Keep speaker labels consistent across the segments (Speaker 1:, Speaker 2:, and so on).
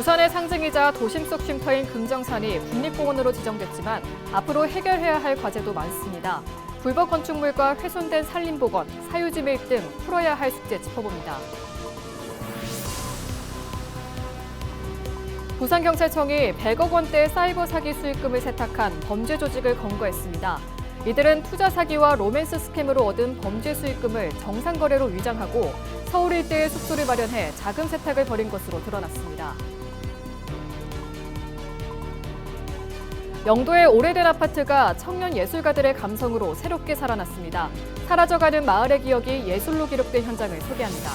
Speaker 1: 부산의 상징이자 도심 속 쉼터인 금정산이 국립공원으로 지정됐지만 앞으로 해결해야 할 과제도 많습니다. 불법 건축물과 훼손된 산림보건, 사유지 매입 등 풀어야 할 숙제 짚어봅니다. 부산경찰청이 100억 원대 사이버 사기 수익금을 세탁한 범죄 조직을 검거했습니다. 이들은 투자 사기와 로맨스 스캠으로 얻은 범죄 수익금을 정상 거래로 위장하고 서울 일대에 숙소를 마련해 자금 세탁을 벌인 것으로 드러났습니다. 영도의 오래된 아파트가 청년 예술가들의 감성으로 새롭게 살아났습니다. 사라져가는 마을의 기억이 예술로 기록된 현장을 소개합니다.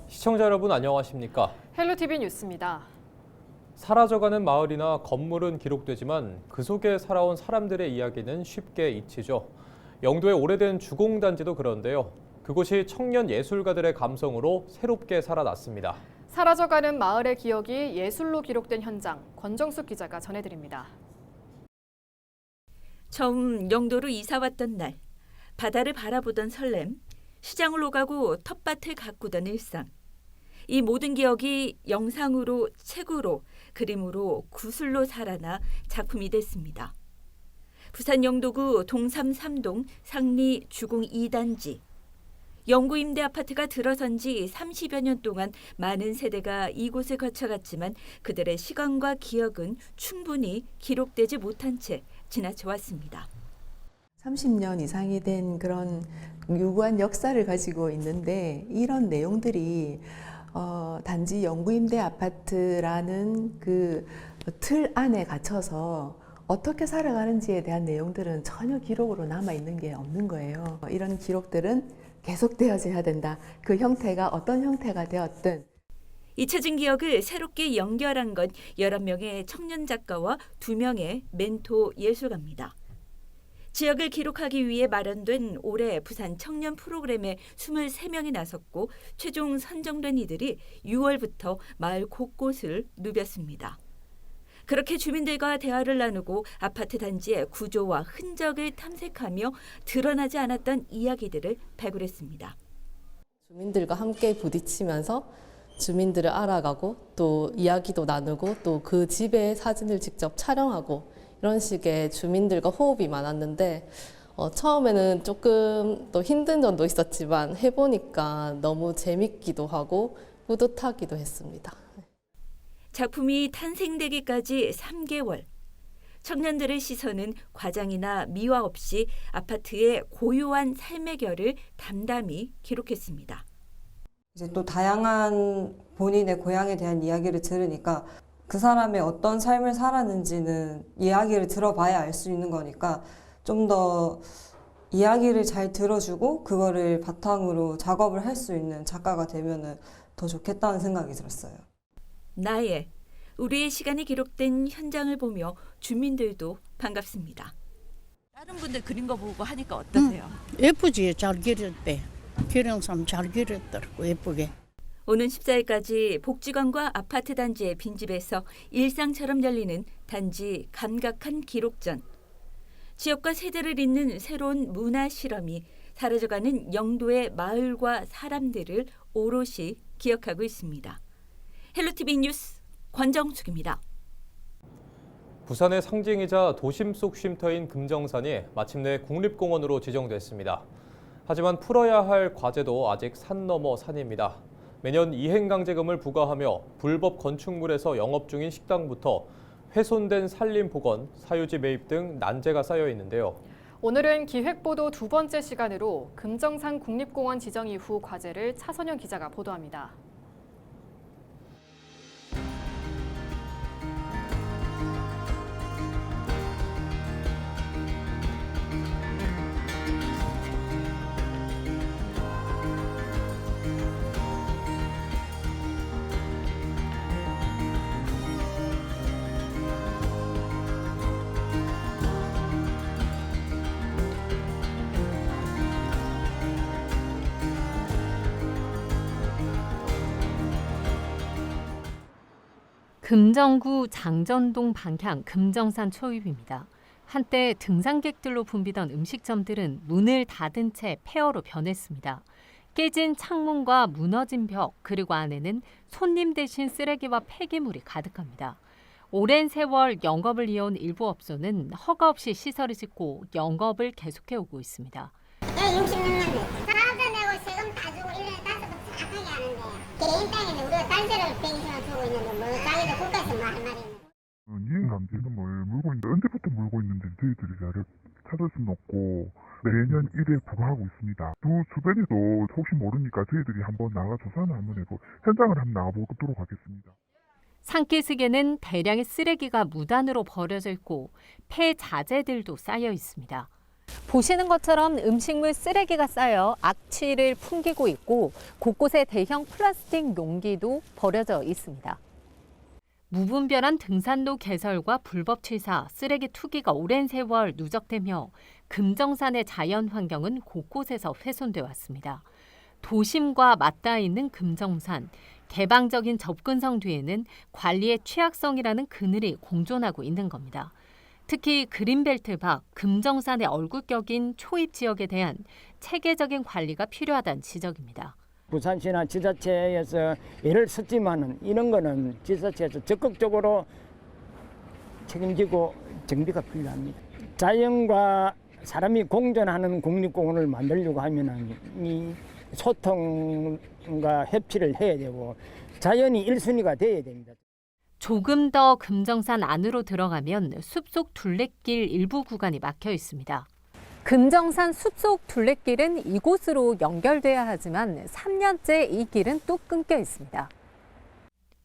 Speaker 2: 시청자 여러분 안녕하십니까?
Speaker 1: 헬로티비 뉴스입니다.
Speaker 2: 사라져가는 마을이나 건물은 기록되지만 그 속에 살아온 사람들의 이야기는 쉽게 잊히죠. 영도의 오래된 주공단지도 그런데요. 그곳이 청년 예술가들의 감성으로 새롭게 살아났습니다.
Speaker 1: 사라져가는 마을의 기억이 예술로 기록된 현장, 권정숙 기자가 전해드립니다.
Speaker 3: 처음 영도로 이사 왔던 날, 바다를 바라보던 설렘, 시장을 오가고 텃밭을 가꾸던 일상. 이 모든 기억이 영상으로, 책으로, 그림으로, 구슬로 살아나 작품이 됐습니다. 부산 영도구 동삼 3동 상리 주공 2단지. 영구 임대 아파트가 들어선 지 30여 년 동안 많은 세대가 이곳을 거쳐갔지만 그들의 시간과 기억은 충분히 기록되지 못한 채 지나쳐 왔습니다.
Speaker 4: 30년 이상이 된 그런 유구한 역사를 가지고 있는데 이런 내용들이 단지 영구임대 아파트라는 그 틀 안에 갇혀서 어떻게 살아가는지에 대한 내용들은 전혀 기록으로 남아있는 게 없는 거예요. 이런 기록들은 계속되어져야 된다. 그 형태가 어떤 형태가 되었든.
Speaker 3: 잊혀진 기억을 새롭게 연결한 건 11명의 청년 작가와 2명의 멘토 예술가입니다. 지역을 기록하기 위해 마련된 올해 부산 청년 프로그램에 23명이 나섰고 최종 선정된 이들이 6월부터 마을 곳곳을 누볐습니다. 그렇게 주민들과 대화를 나누고 아파트 단지의 구조와 흔적을 탐색하며 드러나지 않았던 이야기들을 발굴했습니다.
Speaker 5: 주민들과 함께 부딪히면서 주민들을 알아가고 또 이야기도 나누고 또 그 집의 사진을 직접 촬영하고 이런 식의 주민들과 호흡이 많았는데 처음에는 조금 또 힘든 점도 있었지만 해보니까 너무 재밌기도 하고 뿌듯하기도 했습니다.
Speaker 3: 작품이 탄생되기까지 3개월. 청년들의 시선은 과장이나 미화 없이 아파트의 고요한 삶의 결을 담담히 기록했습니다.
Speaker 6: 이제 또 다양한 본인의 고향에 대한 이야기를 들으니까 그 사람의 어떤 삶을 살았는지는 이야기를 들어봐야 알 수 있는 거니까 좀 더 이야기를 잘 들어주고 그거를 바탕으로 작업을 할 수 있는 작가가 되면 더 좋겠다는 생각이 들었어요.
Speaker 3: 우리의 시간이 기록된 현장을 보며 주민들도 반갑습니다.
Speaker 7: 다른 분들 그린 거 보고 하니까 어떠세요?
Speaker 8: 예쁘지? 잘 그렸대. 기령삼 잘 그렸더라고 예쁘게.
Speaker 3: 오는 14일까지 복지관과 아파트 단지의 빈집에서 일상처럼 열리는 단지 감각한 기록전. 지역과 세대를 잇는 새로운 문화 실험이 사라져가는 영도의 마을과 사람들을 오롯이 기억하고 있습니다. 헬로티비 뉴스 권정숙입니다.
Speaker 2: 부산의 상징이자 도심 속 쉼터인 금정산이 마침내 국립공원으로 지정됐습니다. 하지만 풀어야 할 과제도 아직 산 넘어 산입니다. 매년 이행강제금을 부과하며 불법 건축물에서 영업 중인 식당부터 훼손된 산림보건, 사유지 매입 등 난제가 쌓여 있는데요.
Speaker 1: 오늘은 기획보도 2번째 시간으로 금정산 국립공원 지정 이후 과제를 차선영 기자가 보도합니다.
Speaker 9: 금정구 장전동 방향 금정산 초입입니다. 한때 등산객들로 붐비던 음식점들은 문을 닫은 채 폐허로 변했습니다. 깨진 창문과 무너진 벽, 그리고 안에는 손님 대신 쓰레기와 폐기물이 가득합니다. 오랜 세월 영업을 이어온 일부 업소는 허가 없이 시설을 짓고 영업을 계속해오고 있습니다.
Speaker 10: 60년 사업자 내고 세금 다 주고 1년에 5번 착하게 하는데 개인 땅인데 우리가 단세를 120원 주고 있는데 뭐 자기도 국가에서 뭐 할 말이 있는
Speaker 11: 이행감지는 뭘 물고 있는데 언제부터 물고 있는지 저희들이 잘 찾을 수는 없고 매년 1회 부과하고 있습니다. 두 주변에도 혹시 모르니까 저희들이 한번 나가 조사는 한번 해보고 현장을 한번 나가보도록 하겠습니다.
Speaker 9: 산기슭에는 대량의 쓰레기가 무단으로 버려져 있고 폐자재들도 쌓여 있습니다. 보시는 것처럼 음식물 쓰레기가 쌓여 악취를 풍기고 있고 곳곳에 대형 플라스틱 용기도 버려져 있습니다. 무분별한 등산로 개설과 불법 취사, 쓰레기 투기가 오랜 세월 누적되며 금정산의 자연 환경은 곳곳에서 훼손돼 왔습니다. 도심과 맞닿아 있는 금정산, 개방적인 접근성 뒤에는 관리의 취약성이라는 그늘이 공존하고 있는 겁니다. 특히 그린벨트 밖 금정산의 얼굴격인 초입 지역에 대한 체계적인 관리가 필요하다는 지적입니다.
Speaker 12: 부산시나 지자체에서 애를 썼지만은 이런 거는 지자체에서 적극적으로 책임지고 정비가 필요합니다. 자연과 사람이 공존하는 국립공원을 만들려고 하면은 이 소통과 협치를 해야 되고 자연이 1순위가 돼야 됩니다.
Speaker 9: 조금 더 금정산 안으로 들어가면 숲속 둘레길 일부 구간이 막혀 있습니다. 금정산 숲속 둘레길은 이곳으로 연결돼야 하지만 3년째 이 길은 또 끊겨 있습니다.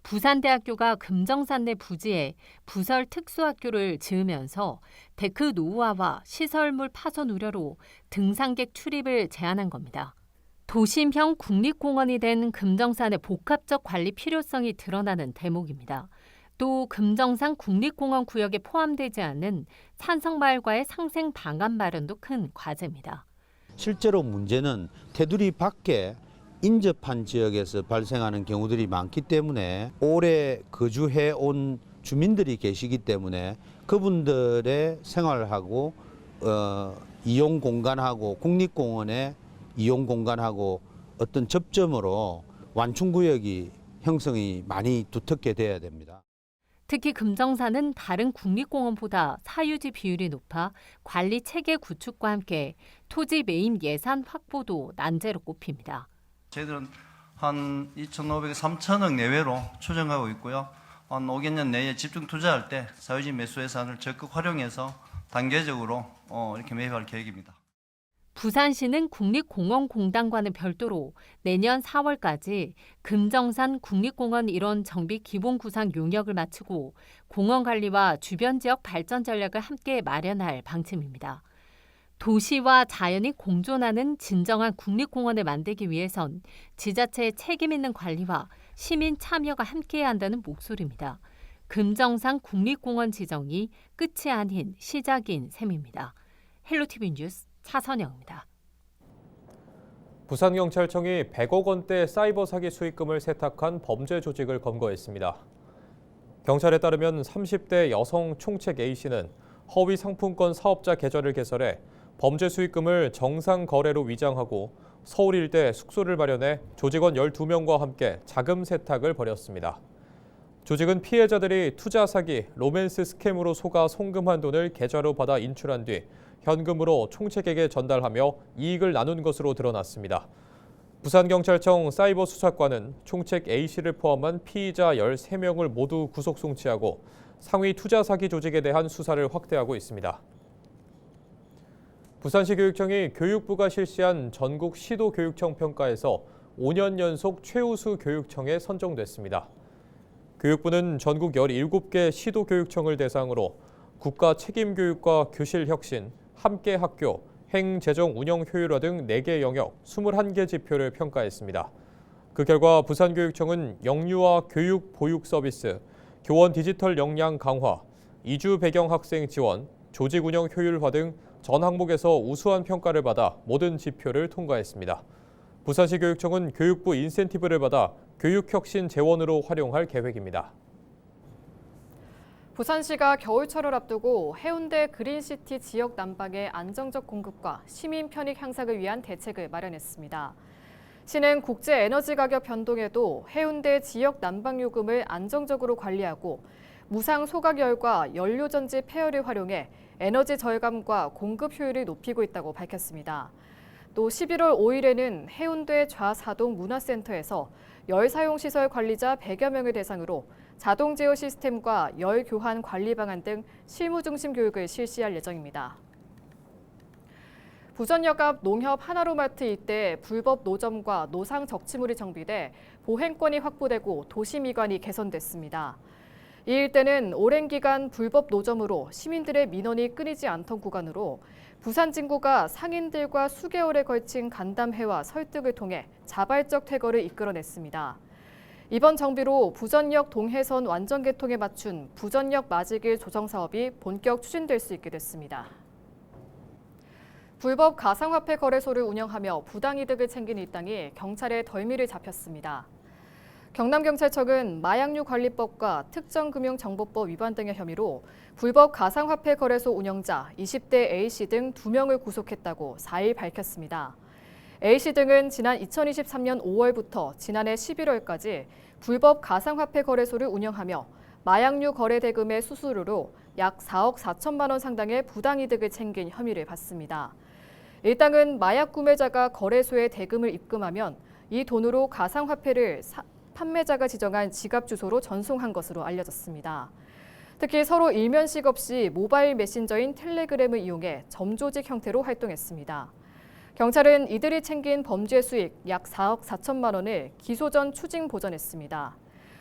Speaker 9: 부산대학교가 금정산 내 부지에 부설 특수학교를 지으면서 데크 노후화와 시설물 파손 우려로 등산객 출입을 제한한 겁니다. 도심형 국립공원이 된 금정산의 복합적 관리 필요성이 드러나는 대목입니다. 또 금정산 국립공원 구역에 포함되지 않은 산성마을과의 상생 방안 마련도 큰 과제입니다.
Speaker 13: 실제로 문제는 테두리 밖에 인접한 지역에서 발생하는 경우들이 많기 때문에 오래 거주해 온 주민들이 계시기 때문에 그분들의 생활하고 이용 공간하고 국립공원의 이용 공간하고 어떤 접점으로 완충구역이 형성이 많이 두텁게 돼야 됩니다.
Speaker 9: 특히 금정산은 다른 국립공원보다 사유지 비율이 높아 관리 체계 구축과 함께 토지 매입 예산 확보도 난제로 꼽힙니다.
Speaker 14: 저희들은 한 2,500억, 3,000억 내외로 추정하고 있고요. 한 5개년 내에 집중 투자할 때 사유지 매수 예산을 적극 활용해서 단계적으로 이렇게 매입할 계획입니다.
Speaker 9: 부산시는 국립공원공단과는 별도로 내년 4월까지 금정산 국립공원 일원 정비 기본 구상 용역을 마치고 공원 관리와 주변 지역 발전 전략을 함께 마련할 방침입니다. 도시와 자연이 공존하는 진정한 국립공원을 만들기 위해선 지자체의 책임 있는 관리와 시민 참여가 함께해야 한다는 목소리입니다. 금정산 국립공원 지정이 끝이 아닌 시작인 셈입니다. 헬로티비 뉴스 차선영입니다.
Speaker 2: 부산경찰청이 100억 원대 사이버 사기 수익금을 세탁한 범죄 조직을 검거했습니다. 경찰에 따르면 30대 여성 총책 A씨는 허위 상품권 사업자 계좌를 개설해 범죄 수익금을 정상 거래로 위장하고 서울 일대 숙소를 마련해 조직원 12명과 함께 자금 세탁을 벌였습니다. 조직은 피해자들이 투자 사기, 로맨스 스캠으로 속아 송금한 돈을 계좌로 받아 인출한 뒤 현금으로 총책에게 전달하며 이익을 나눈 것으로 드러났습니다. 부산경찰청 사이버수사과는 총책 A씨를 포함한 피의자 13명을 모두 구속 송치하고 상위 투자 사기 조직에 대한 수사를 확대하고 있습니다. 부산시 교육청이 교육부가 실시한 전국 시도교육청 평가에서 5년 연속 최우수 교육청에 선정됐습니다. 교육부는 전국 17개 시도교육청을 대상으로 국가 책임교육과 교실 혁신, 함께 학교, 행재정 운영 효율화 등 4개 영역 21개 지표를 평가했습니다. 그 결과 부산교육청은 영유아 교육 보육 서비스, 교원 디지털 역량 강화, 이주 배경 학생 지원, 조직 운영 효율화 등 전 항목에서 우수한 평가를 받아 모든 지표를 통과했습니다. 부산시 교육청은 교육부 인센티브를 받아 교육혁신 재원으로 활용할 계획입니다.
Speaker 1: 부산시가 겨울철을 앞두고 해운대 그린시티 지역 난방의 안정적 공급과 시민 편익 향상을 위한 대책을 마련했습니다. 시는 국제 에너지 가격 변동에도 해운대 지역 난방 요금을 안정적으로 관리하고 무상 소각열과 연료전지 폐열을 활용해 에너지 절감과 공급 효율을 높이고 있다고 밝혔습니다. 또 11월 5일에는 해운대 좌사동 문화센터에서 열 사용 시설 관리자 100여 명을 대상으로 자동 제어 시스템과 열 교환 관리 방안 등 실무 중심 교육을 실시할 예정입니다. 부전역 앞 농협 하나로마트 일대 불법 노점과 노상 적치물이 정비돼 보행권이 확보되고 도시 미관이 개선됐습니다. 이 일대는 오랜 기간 불법 노점으로 시민들의 민원이 끊이지 않던 구간으로 부산 진구가 상인들과 수개월에 걸친 간담회와 설득을 통해 자발적 퇴거를 이끌어냈습니다. 이번 정비로 부전역 동해선 완전 개통에 맞춘 부전역 맞이길 조정 사업이 본격 추진될 수 있게 됐습니다. 불법 가상화폐 거래소를 운영하며 부당이득을 챙긴 일당이 경찰에 덜미를 잡혔습니다. 경남경찰청은 마약류 관리법과 특정금융정보법 위반 등의 혐의로 불법 가상화폐 거래소 운영자 20대 A씨 등 2명을 구속했다고 4일 밝혔습니다. A씨 등은 지난 2023년 5월부터 지난해 11월까지 불법 가상화폐 거래소를 운영하며 마약류 거래 대금의 수수료로 약 4억 4천만 원 상당의 부당이득을 챙긴 혐의를 받습니다. 일당은 마약 구매자가 거래소에 대금을 입금하면 이 돈으로 가상화폐를 판매자가 지정한 지갑 주소로 전송한 것으로 알려졌습니다. 특히 서로 일면식 없이 모바일 메신저인 텔레그램을 이용해 점조직 형태로 활동했습니다. 경찰은 이들이 챙긴 범죄 수익 약 4억 4천만 원을 기소 전 추징 보전했습니다.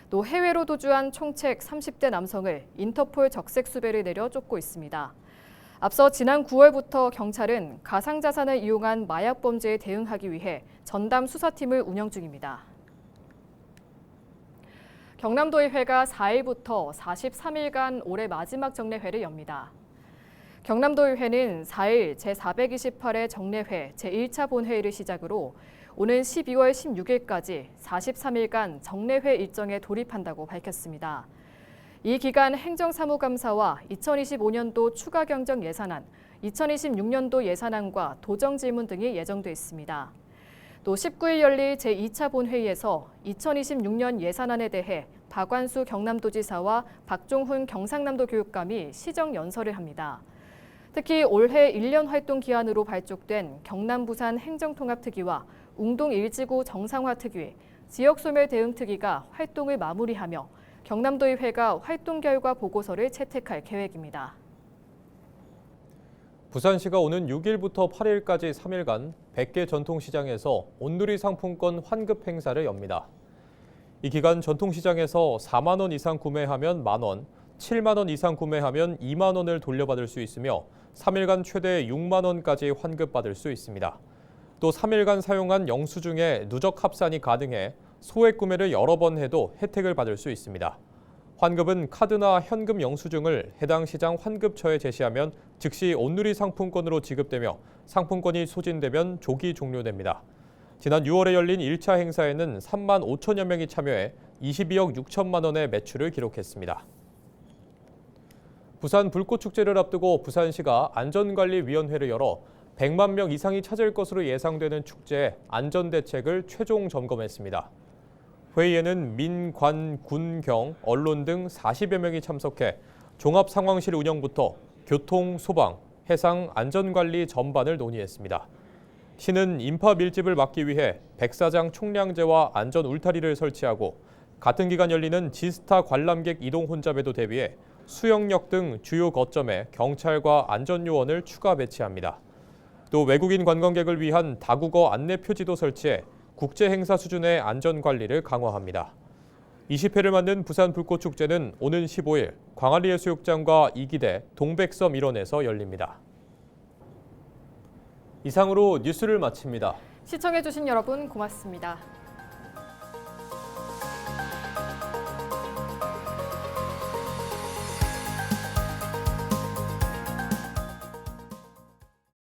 Speaker 1: 또 해외로 도주한 총책 30대 남성을 인터폴 적색 수배를 내려 쫓고 있습니다. 앞서 지난 9월부터 경찰은 가상자산을 이용한 마약 범죄에 대응하기 위해 전담 수사팀을 운영 중입니다. 경남도의회가 4일부터 43일간 올해 마지막 정례회를 엽니다. 경남도의회는 4일 제428회 정례회 제1차 본회의를 시작으로 오는 12월 16일까지 43일간 정례회 일정에 돌입한다고 밝혔습니다. 이 기간 행정사무감사와 2025년도 추가 경정 예산안, 2026년도 예산안과 도정 질문 등이 예정돼 있습니다. 또 19일 열릴 제2차 본회의에서 2026년 예산안에 대해 박완수 경남도지사와 박종훈 경상남도 교육감이 시정연설을 합니다. 특히 올해 1년 활동 기한으로 발족된 경남 부산 행정통합특위와 웅동 1지구 정상화 특위, 지역소멸 대응 특위가 활동을 마무리하며 경남도의회가 활동 결과 보고서를 채택할 계획입니다.
Speaker 2: 부산시가 오는 6일부터 8일까지 3일간 100개 전통시장에서 온누리 상품권 환급 행사를 엽니다. 이 기간 전통시장에서 4만 원 이상 구매하면 만 원, 7만 원 이상 구매하면 2만 원을 돌려받을 수 있으며 3일간 최대 6만 원까지 환급받을 수 있습니다. 또 3일간 사용한 영수증에 누적 합산이 가능해 소액 구매를 여러 번 해도 혜택을 받을 수 있습니다. 환급은 카드나 현금 영수증을 해당 시장 환급처에 제시하면 즉시 온누리 상품권으로 지급되며 상품권이 소진되면 조기 종료됩니다. 지난 6월에 열린 1차 행사에는 3만 5천여 명이 참여해 22억 6천만 원의 매출을 기록했습니다. 부산 불꽃축제를 앞두고 부산시가 안전관리위원회를 열어 100만 명 이상이 찾을 것으로 예상되는 축제의 안전대책을 최종 점검했습니다. 회의에는 민, 관, 군, 경, 언론 등 40여 명이 참석해 종합상황실 운영부터 교통, 소방, 해상, 안전관리 전반을 논의했습니다. 시는 인파 밀집을 막기 위해 백사장 총량제와 안전 울타리를 설치하고 같은 기간 열리는 지스타 관람객 이동 혼잡에도 대비해 수영역 등 주요 거점에 경찰과 안전요원을 추가 배치합니다. 또 외국인 관광객을 위한 다국어 안내 표지도 설치해 국제 행사 수준의 안전관리를 강화합니다. 20회를 맞는 부산 불꽃축제는 오는 15일 광안리 해수욕장과 이기대 동백섬 일원에서 열립니다. 이상으로 뉴스를 마칩니다.
Speaker 1: 시청해주신 여러분 고맙습니다.